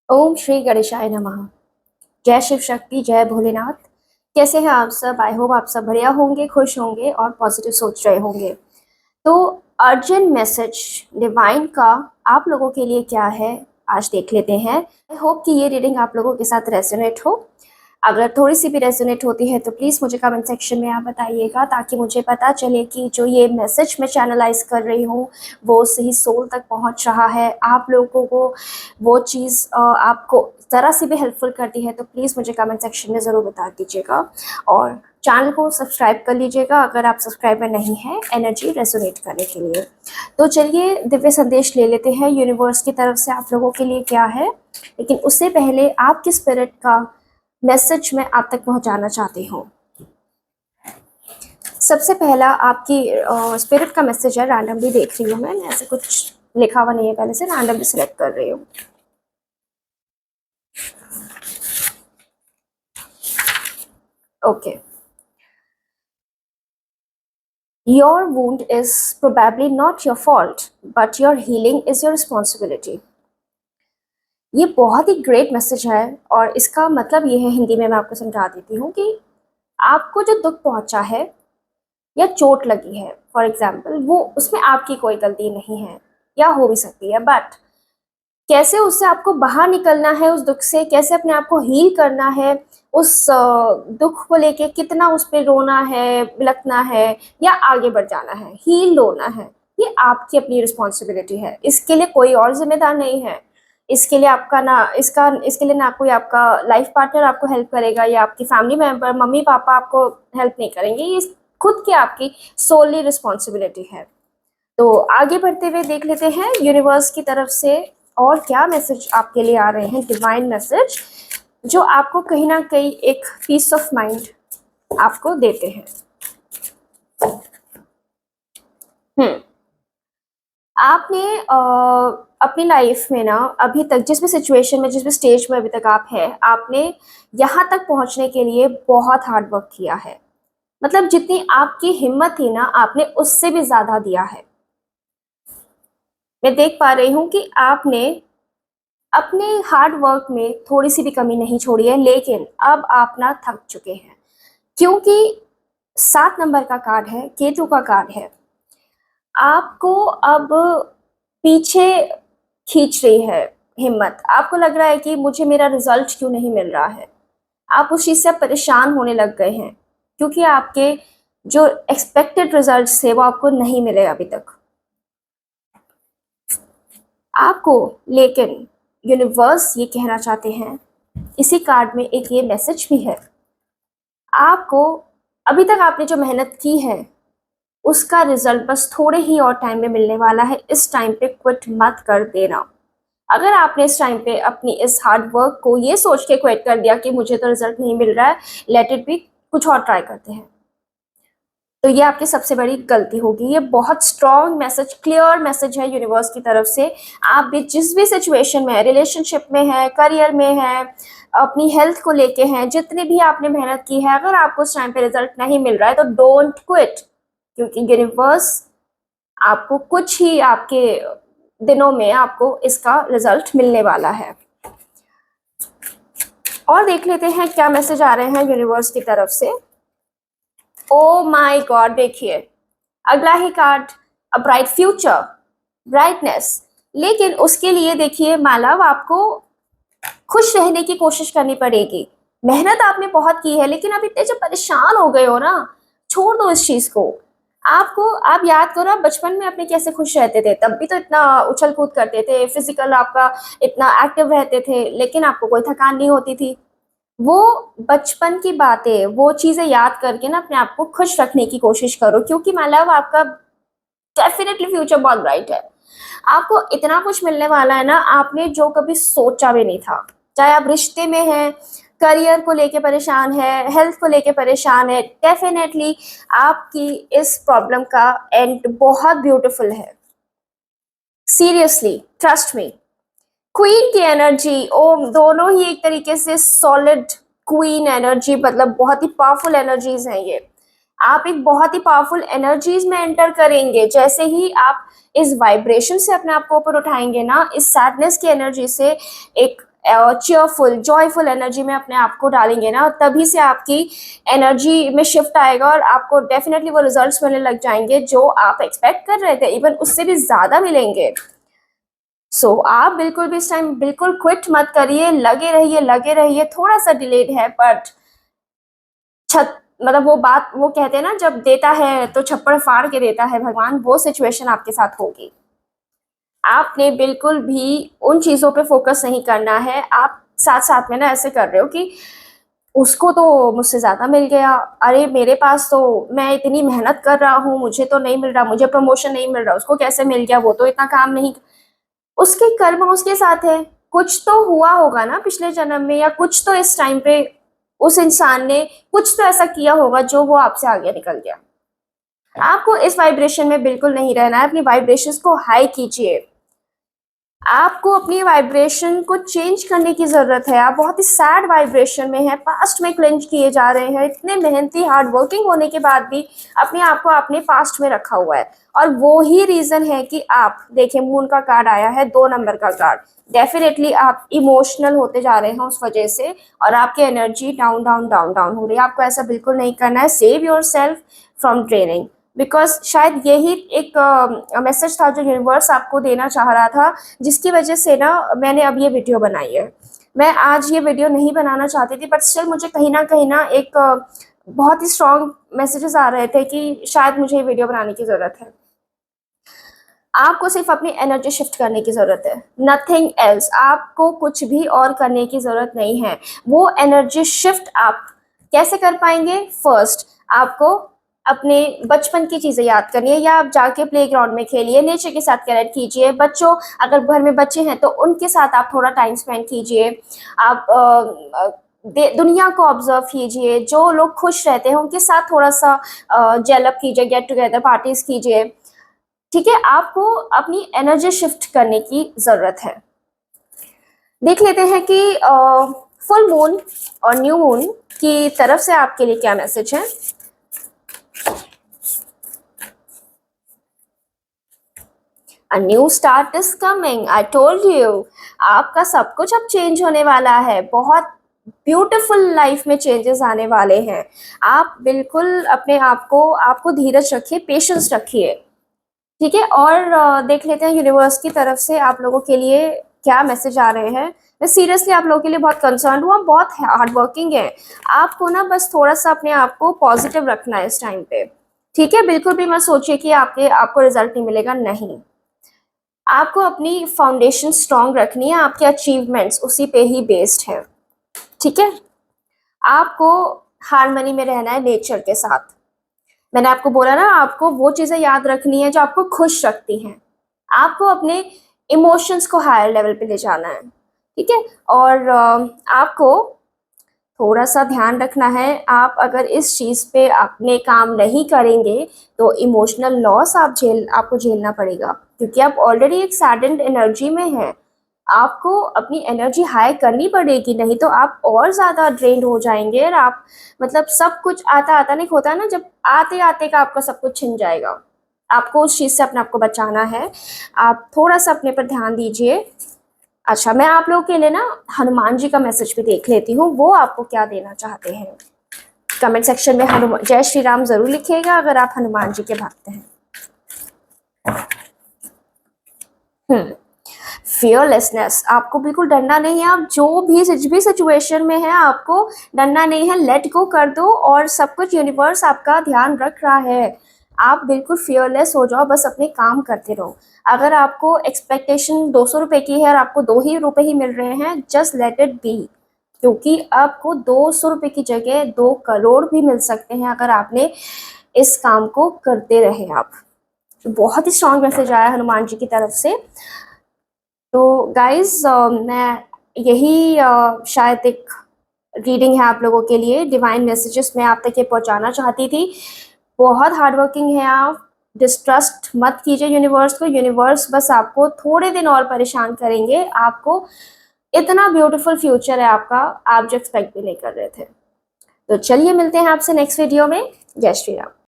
ओम श्री गणेशाय नमः। जय शिव शक्ति, जय भोलेनाथ। कैसे हैं आप सब? आई होप आप सब बढ़िया होंगे, खुश होंगे और पॉजिटिव सोच रहे होंगे। तो अर्जेंट मैसेज डिवाइन का आप लोगों के लिए क्या है, आज देख लेते हैं। आई होप कि ये रीडिंग आप लोगों के साथ रेजोनेट हो। अगर थोड़ी सी भी रेजोनेट होती है तो प्लीज़ मुझे कमेंट सेक्शन में आप बताइएगा, ताकि मुझे पता चले कि जो ये मैसेज मैं चैनलाइज कर रही हूँ वो सही सोल तक पहुँच रहा है। आप लोगों को वो चीज़ आपको ज़रा सी भी हेल्पफुल करती है तो प्लीज़ मुझे कमेंट सेक्शन में ज़रूर बता दीजिएगा। और चैनल को सब्सक्राइब कर लीजिएगा अगर आप सब्सक्राइबर नहीं हैं, एनर्जी रेजोनेट करने के लिए। तो चलिए दिव्य संदेश ले लेते हैं यूनिवर्स की तरफ से आप लोगों के लिए क्या है। लेकिन उससे पहले आपकी स्पिरिट का मैसेज मैं आप तक पहुंचाना चाहती हूँ। सबसे पहला आपकी स्पिरिट का मैसेज है, रैंडमली देख रही हूँ मैं, ऐसे कुछ लिखा हुआ नहीं है पहले से, रैंडमली सिलेक्ट कर रही हूँ। Okay. Your wound is probably not your fault, but your healing is your responsibility. ये बहुत ही ग्रेट मैसेज है और इसका मतलब ये है, हिंदी में मैं आपको समझा देती हूँ कि आपको जो दुख पहुंचा है या चोट लगी है, फॉर एग्जाम्पल, वो उसमें आपकी कोई गलती नहीं है या हो भी सकती है, बट कैसे उससे आपको बाहर निकलना है, उस दुख से कैसे अपने आप को हील करना है, उस दुख को लेके कितना उस पर रोना है, बिलखना है या आगे बढ़ जाना है, हील होना है, ये आपकी अपनी रिस्पॉन्सिबिलिटी है। इसके लिए कोई और जिम्मेदार नहीं है। इसके लिए आपका ना इसके लिए ना कोई आपका लाइफ पार्टनर आपको हेल्प करेगा या आपकी फैमिली मेंबर, मम्मी पापा आपको हेल्प नहीं करेंगे। ये खुद की आपकी सोली रिस्पॉन्सिबिलिटी है। तो आगे बढ़ते हुए देख लेते हैं यूनिवर्स की तरफ से और क्या मैसेज आपके लिए आ रहे हैं, डिवाइन मैसेज, जो आपको कहीं ना कहीं एक पीस ऑफ माइंड आपको देते हैं। आपने अपनी लाइफ में ना अभी तक जिस भी सिचुएशन में, जिस भी स्टेज में अभी तक आप हैं, आपने यहाँ तक पहुँचने के लिए बहुत हार्ड वर्क किया है। मतलब जितनी आपकी हिम्मत थी ना, आपने उससे भी ज़्यादा दिया है। मैं देख पा रही हूँ कि आपने अपने हार्ड वर्क में थोड़ी सी भी कमी नहीं छोड़ी है, लेकिन अब आप ना थक चुके हैं, क्योंकि 7 नंबर का कार्ड है, केतु का कार्ड है। आपको अब पीछे खींच रही है हिम्मत। आपको लग रहा है कि मुझे मेरा रिजल्ट क्यों नहीं मिल रहा है। आप उस चीज़ से परेशान होने लग गए हैं, क्योंकि आपके जो एक्सपेक्टेड रिजल्ट्स थे वो आपको नहीं मिले अभी तक आपको। लेकिन यूनिवर्स ये कहना चाहते हैं, इसी कार्ड में एक ये मैसेज भी है, आपको अभी तक आपने जो मेहनत की है उसका रिजल्ट बस थोड़े ही और टाइम में मिलने वाला है। इस टाइम पे क्विट मत कर देना। अगर आपने इस टाइम पे अपनी इस हार्ड वर्क को ये सोच के क्विट कर दिया कि मुझे तो रिजल्ट नहीं मिल रहा है, लेट इट बी, कुछ और ट्राई करते हैं, तो ये आपकी सबसे बड़ी गलती होगी। ये बहुत स्ट्रॉन्ग मैसेज, क्लियर मैसेज है यूनिवर्स की तरफ से। आप भी जिस भी सिचुएशन में है, रिलेशनशिप में है, करियर में है, अपनी हेल्थ को लेके हैं, जितनी भी आपने मेहनत की है, अगर आपको उस टाइम पे रिजल्ट नहीं मिल रहा है तो डोंट क्विट, क्योंकि यूनिवर्स आपको कुछ ही आपके दिनों में आपको इसका रिजल्ट मिलने वाला है। और देख लेते हैं क्या मैसेज आ रहे हैं यूनिवर्स की तरफ से। ओ माय गॉड, देखिए अगला ही card, a bright future, brightness. लेकिन उसके लिए देखिए मालव, आपको खुश रहने की कोशिश करनी पड़ेगी। मेहनत आपने बहुत की है, लेकिन आप इतने जब परेशान हो गए हो ना, छोड़ दो इस चीज को। आप याद करो, आप बचपन में अपने कैसे खुश रहते थे, तब भी तो इतना उछल कूद करते थे, फिजिकल आपका इतना एक्टिव रहते थे, लेकिन आपको कोई थकान नहीं होती थी। वो बचपन की बातें, वो चीजें याद करके ना अपने आप को खुश रखने की कोशिश करो, क्योंकि मतलब आपका डेफिनेटली फ्यूचर बहुत ब्राइट है। आपको इतना कुछ मिलने वाला है ना, आपने जो कभी सोचा भी नहीं था। चाहे आप रिश्ते में हैं, करियर को लेके परेशान है, हेल्थ को लेके परेशान है, डेफिनेटली आपकी इस प्रॉब्लम का एंड बहुत ब्यूटीफुल है। Seriously, trust me. क्वीन की एनर्जी, ओ दोनों ही एक तरीके से सॉलिड क्वीन एनर्जी, मतलब बहुत ही पावरफुल एनर्जीज हैं ये। आप एक बहुत ही पावरफुल एनर्जीज में एंटर करेंगे। जैसे ही आप इस वाइब्रेशन से अपने आप को ऊपर उठाएंगे ना, इस सैडनेस की एनर्जी से एक चेयरफुल जॉयफुल एनर्जी में अपने आप को डालेंगे ना, तभी से आपकी एनर्जी में शिफ्ट आएगा और आपको डेफिनेटली वो रिजल्ट्स मिलने लग जाएंगे जो आप एक्सपेक्ट कर रहे थे, इवन उससे भी ज़्यादा मिलेंगे। सो आप बिल्कुल भी इस टाइम बिल्कुल क्विट मत करिए, लगे रहिए, थोड़ा सा डिलेड है बट छत मतलब वो बात वो कहते हैं ना, जब देता है तो छप्पड़ फाड़ के देता है भगवान, वो सिचुएशन आपके साथ होगी। आपने बिल्कुल भी उन चीज़ों पे फोकस नहीं करना है। आप साथ साथ में ना ऐसे कर रहे हो कि उसको तो मुझसे ज़्यादा मिल गया, अरे मेरे पास तो मैं इतनी मेहनत कर रहा हूँ, मुझे तो नहीं मिल रहा, मुझे प्रमोशन नहीं मिल रहा, उसको कैसे मिल गया, वो तो इतना काम नहीं। उसके कर्म उसके साथ है, कुछ तो हुआ होगा ना पिछले जन्म में, या कुछ तो इस टाइम पे उस इंसान ने कुछ तो ऐसा किया होगा जो वो आपसे आगे निकल गया। आपको इस वाइब्रेशन में बिल्कुल नहीं रहना है, अपनी वाइब्रेशंस को हाई कीजिए। आपको अपनी वाइब्रेशन को चेंज करने की ज़रूरत है। आप बहुत ही सैड वाइब्रेशन में हैं, पास्ट में क्लेंज किए जा रहे हैं, इतने मेहनती हार्ड वर्किंग होने के बाद भी अपने आप को अपने पास्ट में रखा हुआ है। और वो ही रीज़न है कि आप देखिए, मून का कार्ड आया है, 2 नंबर का कार्ड। डेफिनेटली आप इमोशनल होते जा रहे हैं उस वजह से, और आपकी energy down down down down हो रही है। आपको ऐसा बिल्कुल नहीं करना है। Save your self from draining, because शायद यही एक मैसेज था जो यूनिवर्स आपको देना चाह रहा था, जिसकी वजह से ना मैंने अब ये वीडियो बनाई है। मैं आज ये वीडियो नहीं बनाना चाहती थी, बट स्टिल मुझे कहीं ना एक बहुत ही स्ट्रॉन्ग मैसेजेस आ रहे थे कि शायद मुझे ये वीडियो बनाने की ज़रूरत है। आपको सिर्फ अपनी एनर्जी शिफ्ट करने की ज़रूरत है, नथिंग एल्स। आपको कुछ भी और करने की ज़रूरत नहीं है। वो एनर्जी शिफ्ट आप कैसे कर पाएंगे? फर्स्ट, आपको अपने बचपन की चीज़ें याद करनी है, या आप जाके प्लेग्राउंड में खेलिए, नेचर के साथ कनेक्ट कीजिए। बच्चों, अगर घर में बच्चे हैं तो उनके साथ आप थोड़ा टाइम स्पेंड कीजिए। आप दुनिया को ऑब्जर्व कीजिए, जो लोग खुश रहते हैं उनके साथ थोड़ा सा जेल अप कीजिए, गेट टुगेदर पार्टीज कीजिए। ठीक है, आपको अपनी एनर्जी शिफ्ट करने की ज़रूरत है। देख लेते हैं कि फुल मून और न्यू मून की तरफ से आपके लिए क्या मैसेज है। A new start is coming, I told you। आपका सब कुछ अब चेंज होने वाला है, बहुत ब्यूटीफुल लाइफ में चेंजेस आने वाले हैं। आप बिल्कुल अपने आप को आपको धीरज रखिए, पेशेंस रखिए। ठीक है, और देख लेते हैं यूनिवर्स की तरफ से आप लोगों के लिए क्या मैसेज आ रहे हैं। मैं सीरियसली आप लोगों के लिए बहुत कंसर्न हूँ, आप बहुत हार्ड वर्किंग है। आपको ना बस थोड़ा सा अपने आप को पॉजिटिव रखना है इस टाइम पे। ठीक है, बिल्कुल भी मत सोचिए कि आपको रिजल्ट नहीं मिलेगा, नहीं। आपको अपनी फाउंडेशन स्ट्रांग रखनी है, आपके अचीवमेंट्स उसी पे ही बेस्ड है। ठीक है, आपको हार्मनी में रहना है नेचर के साथ। मैंने आपको बोला ना, आपको वो चीज़ें याद रखनी है जो आपको खुश रखती हैं। आपको अपने इमोशंस को हायर लेवल पे ले जाना है। ठीक है, और आपको थोड़ा सा ध्यान रखना है। आप अगर इस चीज़ पे अपने काम नहीं करेंगे तो इमोशनल लॉस आपको झेलना पड़ेगा, क्योंकि आप ऑलरेडी एक सैडेंड एनर्जी में हैं। आपको अपनी एनर्जी हाई करनी पड़ेगी, नहीं तो आप और ज़्यादा ड्रेन हो जाएंगे। और आप मतलब सब कुछ आता आता नहीं होता ना, जब आते आते का आपका सब कुछ छिन जाएगा। आपको उस चीज़ से अपने आप को बचाना है। आप थोड़ा सा अपने पर ध्यान दीजिए। अच्छा, मैं आप लोगों के लिए ना हनुमान जी का मैसेज भी देख लेती हूँ, वो आपको क्या देना चाहते हैं। कमेंट सेक्शन में हनुमान जय श्री राम जरूर लिखिएगा अगर आप हनुमान जी के भक्त हैं। फियरलेसनेस, आपको बिल्कुल डरना नहीं है। आप जो भी जिस भी सिचुएशन में है, आपको डरना नहीं है। लेट गो कर दो, और सब कुछ यूनिवर्स आपका ध्यान रख रहा है। आप बिल्कुल फियरलेस हो जाओ, बस अपने काम करते रहो। अगर आपको एक्सपेक्टेशन 200 रुपये की है और आपको 2 ही रुपये ही मिल रहे हैं, जस्ट लेट इट बी, क्योंकि आपको 200 रुपये की जगह 2 करोड़ भी मिल सकते हैं अगर आपने इस काम को करते रहे। आप बहुत ही स्ट्रॉन्ग मैसेज आया हनुमान जी की तरफ से। तो गाइज, मैं यही शायद एक रीडिंग है आप लोगों के लिए, डिवाइन मैसेजेस मैं आप तक ये पहुंचाना चाहती थी। बहुत हार्ड वर्किंग है आप, डिस्ट्रस्ट मत कीजिए यूनिवर्स को। यूनिवर्स बस आपको थोड़े दिन और परेशान करेंगे। आपको इतना ब्यूटीफुल फ्यूचर है आपका, आप जो एक्सपेक्ट भी नहीं कर रहे थे। तो चलिए मिलते हैं आपसे नेक्स्ट वीडियो में। जय श्री राम।